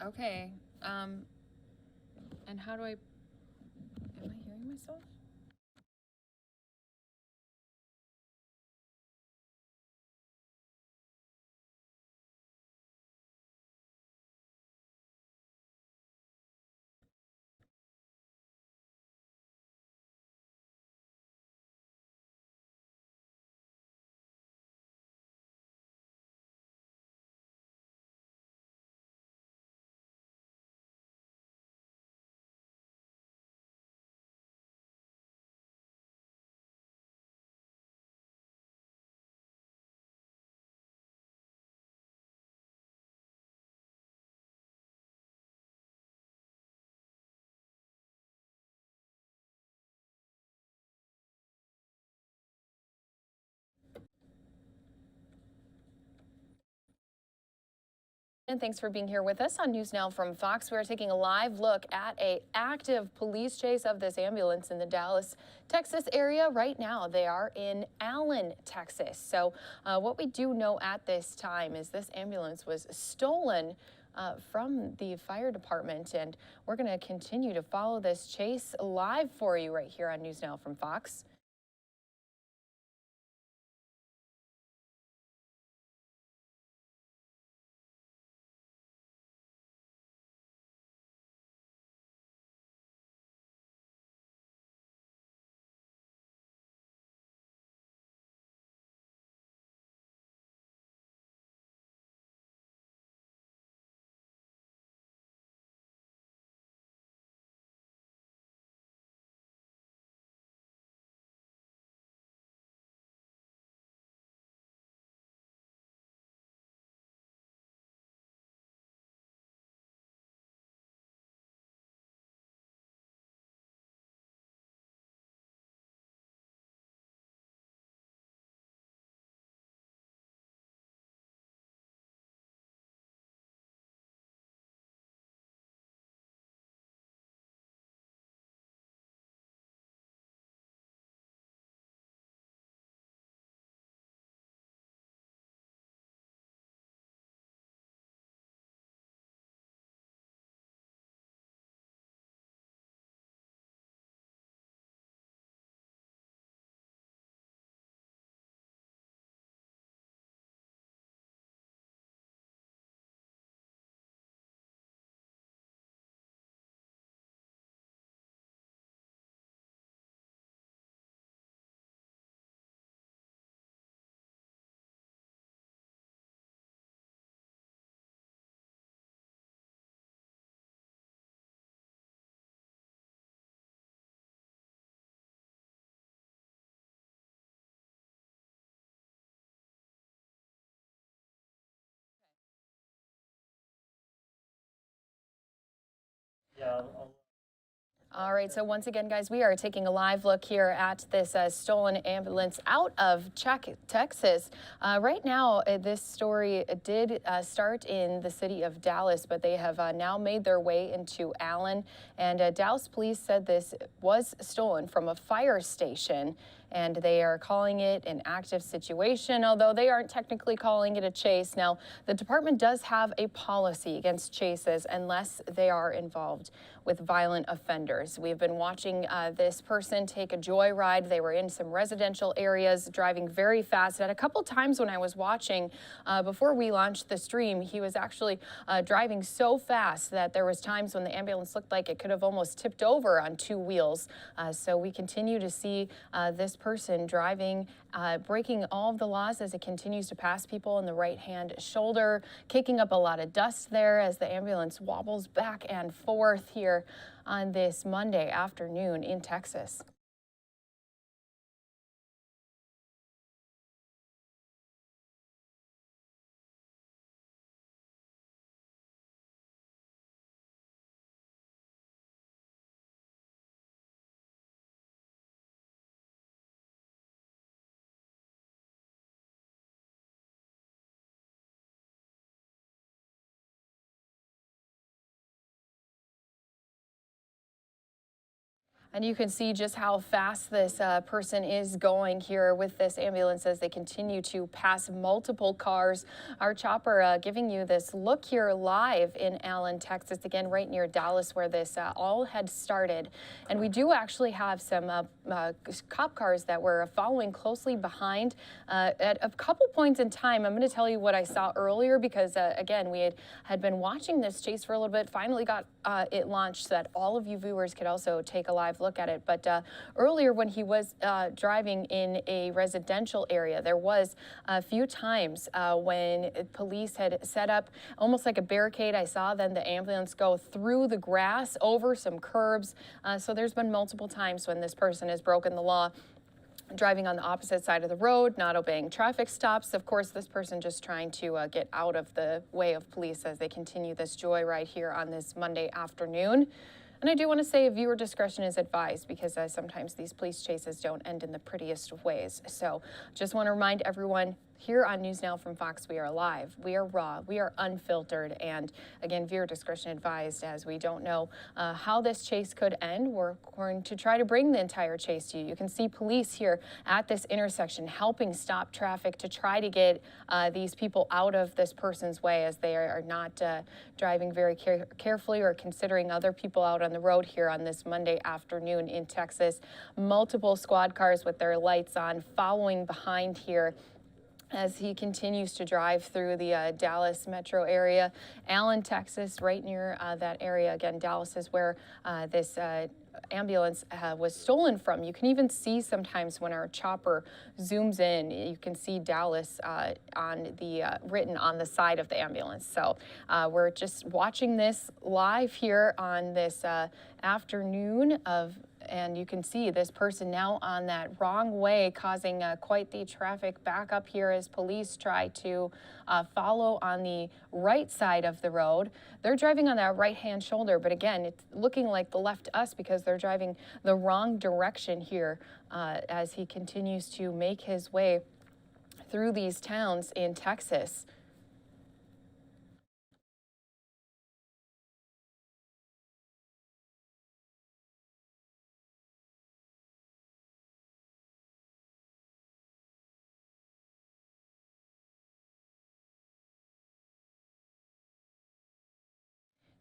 Okay. And how do am I hearing myself? And thanks for being here with us on News Now from Fox. We're taking a live look at a active police chase of this ambulance in the Dallas, Texas area. Right now, they are in Allen, Texas. So what we do know at this time is this ambulance was stolen from the fire department, and we're going to continue to follow this chase live for you right here on News Now from Fox. All right, so once again, guys, we are taking a live look here at this stolen ambulance out of Texas. Right now, this story did start in the city of Dallas, but they have now made their way into Allen. And Dallas police said this was stolen from a fire station, and they are calling it an active situation, although they aren't technically calling it a chase. Now, the department does have a policy against chases unless they are involved with violent offenders. We've been watching this person take a joyride. They were in some residential areas, driving very fast. And a couple times when I was watching before we launched the stream, he was actually driving so fast that there was times when the ambulance looked like it could have almost tipped over on two wheels. So we continue to see this person driving, breaking all of the laws as it continues to pass people in the right-hand shoulder, kicking up a lot of dust there as the ambulance wobbles back and forth here on this Monday afternoon in Texas. And you can see just how fast this person is going here with this ambulance as they continue to pass multiple cars. Our chopper giving you this look here live in Allen, Texas, again, right near Dallas, where this all had started. And we do actually have some cop cars that were following closely behind at a couple points in time. I'm going to tell you what I saw earlier because, again, we had been watching this chase for a little bit, finally got it launched so that all of you viewers could also take a live look at it. But earlier when he was driving in a residential area, there was a few times when police had set up almost like a barricade. I saw then the ambulance go through the grass over some curbs. So there's been multiple times when this person has broken the law, driving on the opposite side of the road, not obeying traffic stops. Of course, this person just trying to get out of the way of police as they continue this joyride here on this Monday afternoon. And I do want to say viewer discretion is advised because sometimes these police chases don't end in the prettiest of ways. So just want to remind everyone, here on News Now from Fox, we are live, we are raw, we are unfiltered, and again, viewer discretion advised as we don't know how this chase could end. We're going to try to bring the entire chase to you. You can see police here at this intersection helping stop traffic to try to get these people out of this person's way as they are not driving very carefully or considering other people out on the road here on this Monday afternoon in Texas. Multiple squad cars with their lights on following behind here as he continues to drive through the Dallas metro area. Allen, Texas, right near that area. Again, Dallas is where this ambulance was stolen from. You can even see sometimes when our chopper zooms in, you can see Dallas on the written on the side of the ambulance. So we're just watching this live here on this afternoon and you can see this person now on that wrong way, causing quite the traffic backup here as police try to follow on the right side of the road. They're driving on that right-hand shoulder, but again, it's looking like the left us because they're driving the wrong direction here as he continues to make his way through these towns in Texas.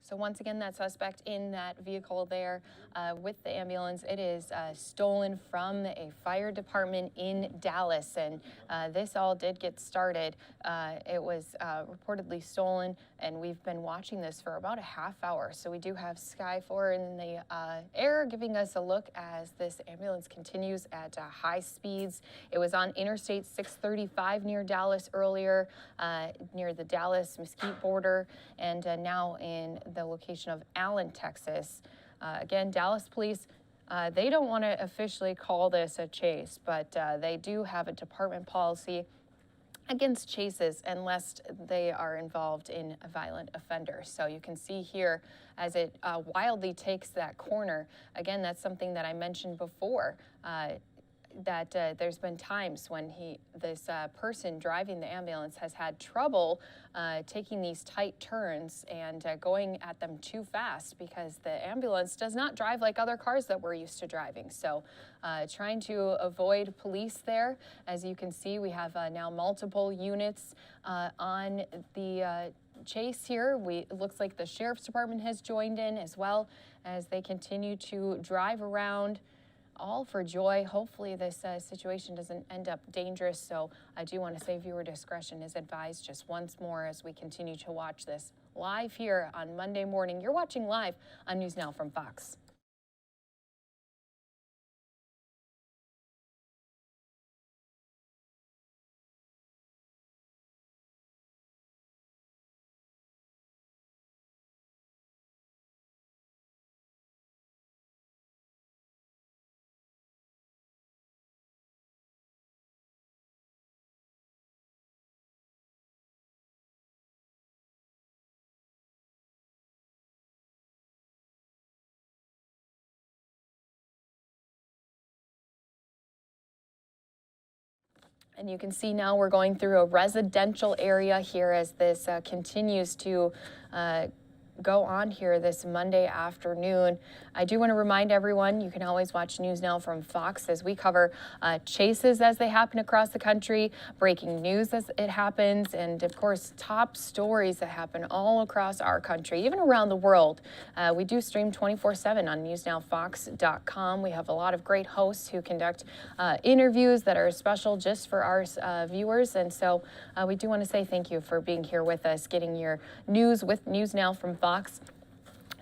So once again, that suspect in that vehicle there with the ambulance, it is stolen from a fire department in Dallas. And this all did get started. It was reportedly stolen, and we've been watching this for about a half hour. So we do have Sky 4 in the air giving us a look as this ambulance continues at high speeds. It was on Interstate 635 near Dallas earlier, near the Dallas-Mesquite border, and now in the location of Allen, Texas. Again, Dallas police, they don't want to officially call this a chase, but they do have a department policy against chases unless they are involved in a violent offender. So you can see here as it wildly takes that corner. Again, that's something that I mentioned before. That there's been times when this person driving the ambulance has had trouble taking these tight turns and going at them too fast because the ambulance does not drive like other cars that we're used to driving. So trying to avoid police there. As you can see, we have now multiple units on the chase here. It looks like the sheriff's department has joined in as well as they continue to drive around, all for joy. Hopefully this situation doesn't end up dangerous. So I do want to say viewer discretion is advised just once more as we continue to watch this live here on Monday morning. You're watching live on News Now from Fox. And you can see now we're going through a residential area here as this continues to go on here this Monday afternoon. I do want to remind everyone you can always watch News Now from Fox as we cover chases as they happen across the country, breaking news as it happens, and of course top stories that happen all across our country, even around the world. We do stream 24/7 on NewsNowFox.com. We have a lot of great hosts who conduct interviews that are special just for our viewers, and so we do want to say thank you for being here with us, getting your news with News Now from Fox.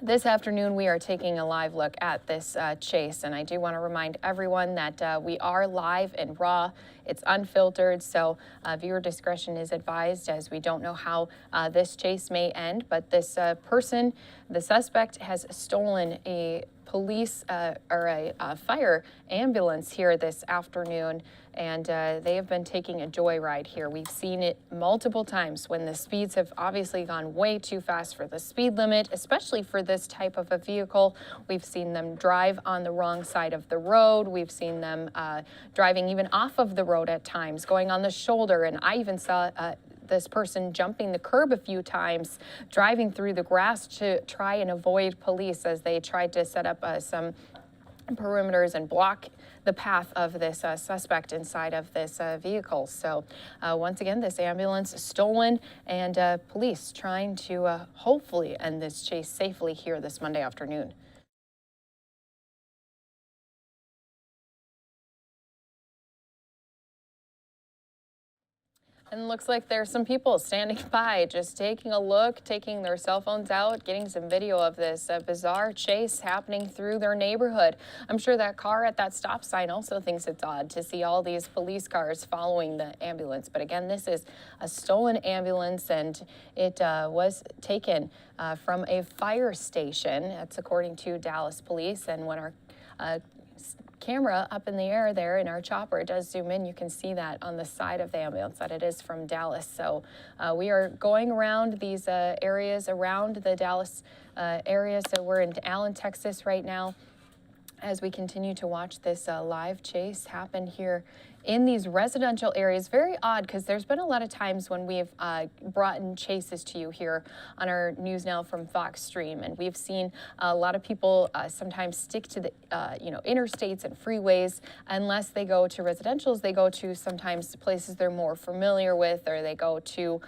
This afternoon, we are taking a live look at this chase, and I do want to remind everyone that we are live and raw. It's unfiltered, so viewer discretion is advised, as we don't know how this chase may end. But this person, the suspect, has stolen a police or a fire ambulance here this afternoon, and they have been taking a joyride here. We've seen it multiple times when the speeds have obviously gone way too fast for the speed limit, especially for this type of a vehicle. We've seen them drive on the wrong side of the road. We've seen them driving even off of the road at times, going on the shoulder, and I even saw this person jumping the curb a few times, driving through the grass to try and avoid police as they tried to set up some perimeters and block the path of this suspect inside of this vehicle. So once again, this ambulance stolen, and police trying to hopefully end this chase safely here this Monday afternoon. And it looks like there's some people standing by, just taking a look, taking their cell phones out, getting some video of this bizarre chase happening through their neighborhood. I'm sure that car at that stop sign also thinks it's odd to see all these police cars following the ambulance. But again, this is a stolen ambulance, and it was taken from a fire station. That's according to Dallas police. And when our camera up in the air there in our chopper does zoom in, you can see that on the side of the ambulance that it is from Dallas. So we are going around these areas around the Dallas area. So we're in Allen, Texas right now as we continue to watch this live chase happen here in these residential areas. Very odd, because there's been a lot of times when we've brought in chases to you here on our News Now from Fox stream, and we've seen a lot of people sometimes stick to the interstates and freeways unless they go to residentials. They go to sometimes places they're more familiar with, or they go to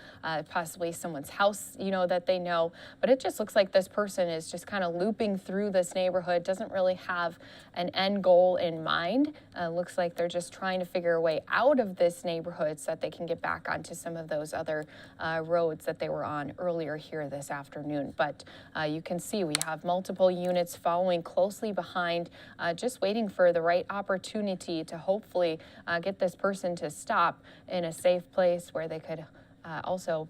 possibly someone's house that they know. But it just looks like this person is just kind of looping through this neighborhood, doesn't really have an end goal in mind. Looks like they're just trying to figure a way out of this neighborhood so that they can get back onto some of those other roads that they were on earlier here this afternoon. But you can see we have multiple units following closely behind, just waiting for the right opportunity to hopefully get this person to stop in a safe place where they could also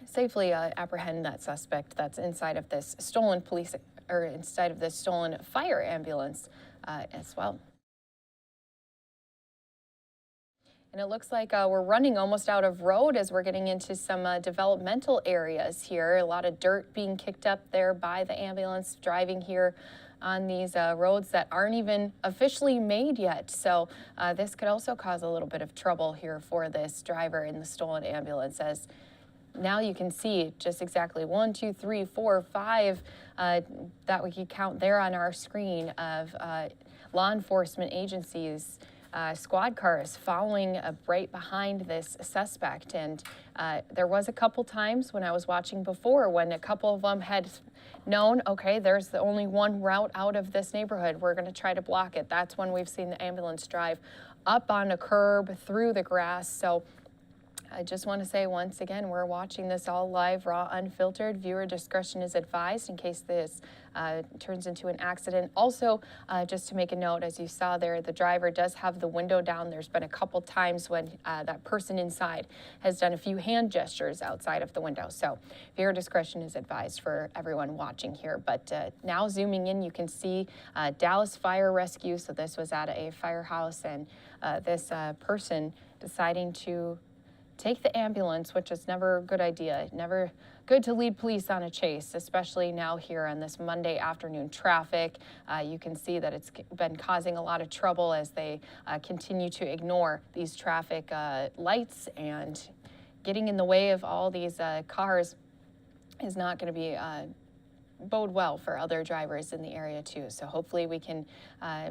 safely apprehend that suspect that's inside of this stolen police, or inside of this stolen fire ambulance as well. And it looks like we're running almost out of road as we're getting into some developmental areas here. A lot of dirt being kicked up there by the ambulance driving here on these roads that aren't even officially made yet. So this could also cause a little bit of trouble here for this driver in the stolen ambulance, as now you can see just exactly 1, 2, 3, 4, 5 that we could count there on our screen of law enforcement agencies, squad cars following right behind this suspect. And there was a couple times when I was watching before when a couple of them had known, okay, there's the only one route out of this neighborhood, we're going to try to block it. That's when we've seen the ambulance drive up on a curb through the grass. So I just want to say once again, we're watching this all live, raw, unfiltered. Viewer discretion is advised in case this turns into an accident. Also, just to make a note, as you saw there, the driver does have the window down. There's been a couple times when that person inside has done a few hand gestures outside of the window. So viewer discretion is advised for everyone watching here. But now zooming in, you can see Dallas Fire Rescue. So this was at a firehouse, and this person deciding to take the ambulance, which is never a good idea. Never good to lead police on a chase, especially now here on this Monday afternoon traffic. You can see that it's been causing a lot of trouble as they continue to ignore these traffic lights and getting in the way of all these cars is not going to be bode well for other drivers in the area too. So hopefully we can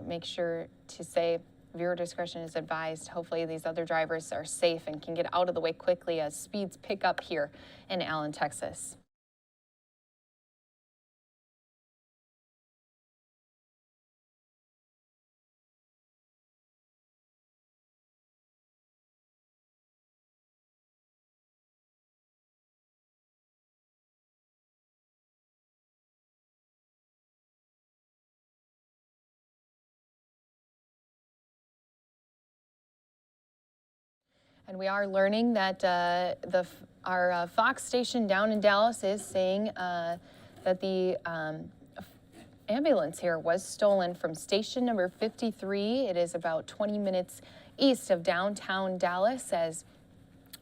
make sure to say viewer discretion is advised. Hopefully these other drivers are safe and can get out of the way quickly as speeds pick up here in Allen, Texas. And we are learning that our Fox station down in Dallas is saying that the ambulance here was stolen from station number 53. It is about 20 minutes east of downtown Dallas as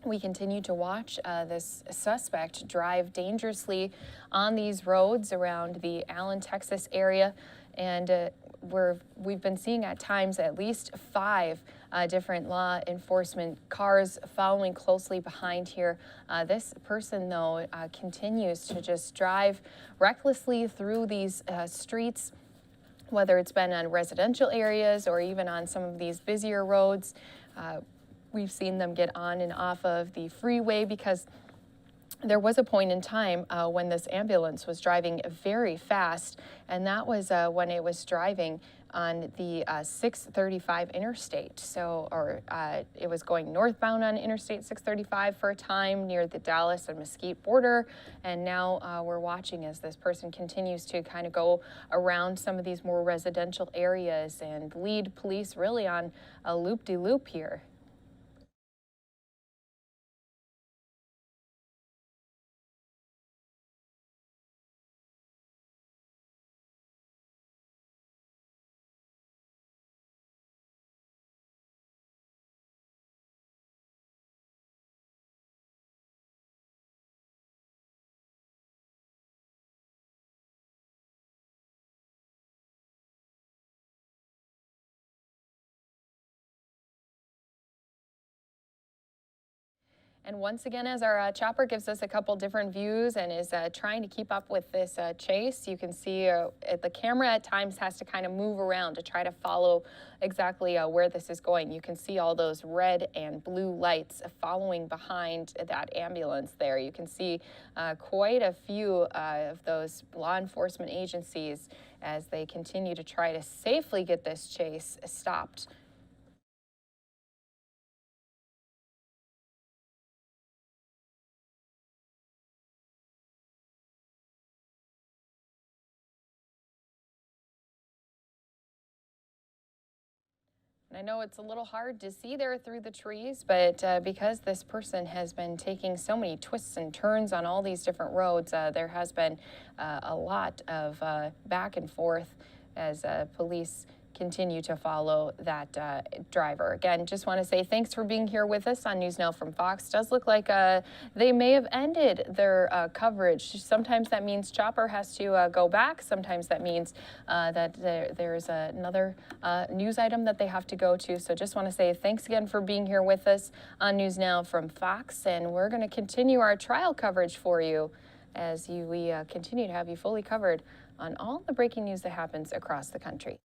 we continue to watch this suspect drive dangerously on these roads around the Allen, Texas area. And we've been seeing at times at least 5 different law enforcement cars following closely behind here. This person, though, continues to just drive recklessly through these streets, whether it's been on residential areas or even on some of these busier roads. We've seen them get on and off of the freeway because there was a point in time when this ambulance was driving very fast, and that was when it was driving on the 635 interstate. So, it was going northbound on Interstate 635 for a time near the Dallas and Mesquite border, and now we're watching as this person continues to kind of go around some of these more residential areas and lead police really on a loop-de-loop here. And once again, as our chopper gives us a couple different views and is trying to keep up with this chase, you can see the camera at times has to kind of move around to try to follow exactly where this is going. You can see all those red and blue lights following behind that ambulance there. You can see quite a few of those law enforcement agencies as they continue to try to safely get this chase stopped. And I know it's a little hard to see there through the trees, but because this person has been taking so many twists and turns on all these different roads, there has been a lot of back and forth as police continue to follow that driver. Again, just want to say thanks for being here with us on News Now from Fox. Does look like they may have ended their coverage. Sometimes that means Chopper has to go back. Sometimes that means that there's another news item that they have to go to. So just want to say thanks again for being here with us on News Now from Fox. And we're going to continue our trial coverage for you as we continue to have you fully covered on all the breaking news that happens across the country.